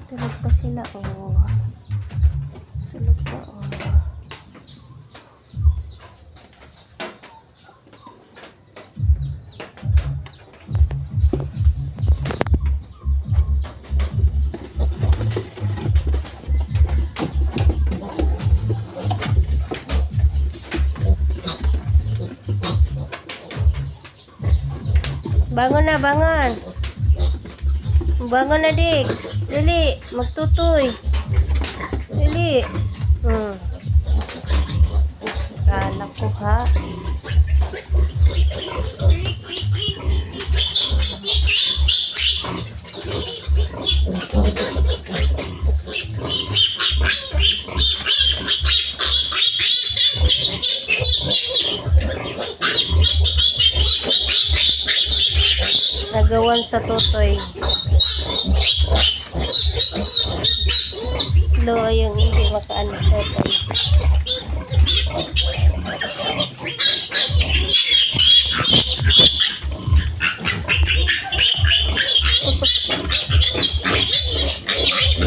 Tulog pa sila, oh. Tulog pa, oh. Bangon na, bangon. Bangon na, dik. Dili, magtutoy. Dili. Kala ko, ha. Nagawan sa tutoy. Lo, yung hindi makaano tutoy.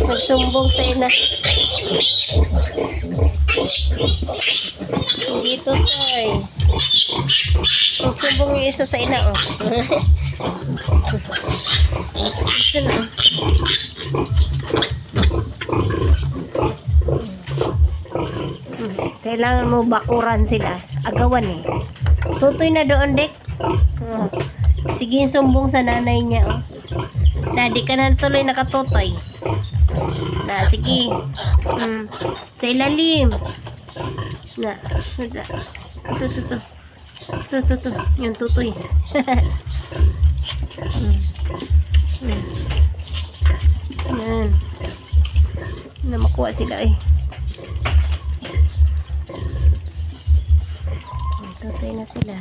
Nagsumbong sa ina. Hindi tutoy. Nagsumbong yung isa sa ina, oh. Ito na. Kailangan mo bakuran sila. Agawan eh. Tutoy na doon, dek. Sige, sumbong sa nanay niya, oh. Di ka na tuloy nakatutoy. Sige. Sa ilalim. Ito. Yung tutoy. Yan. Na makuha sila, eh. Tutoy na sila.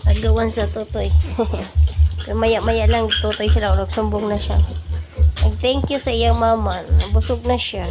Agawan sa tutoy. Maya-maya lang tutoy sila. Nagsumbong na siya. Thank you sa iyang mama. Busog na siya.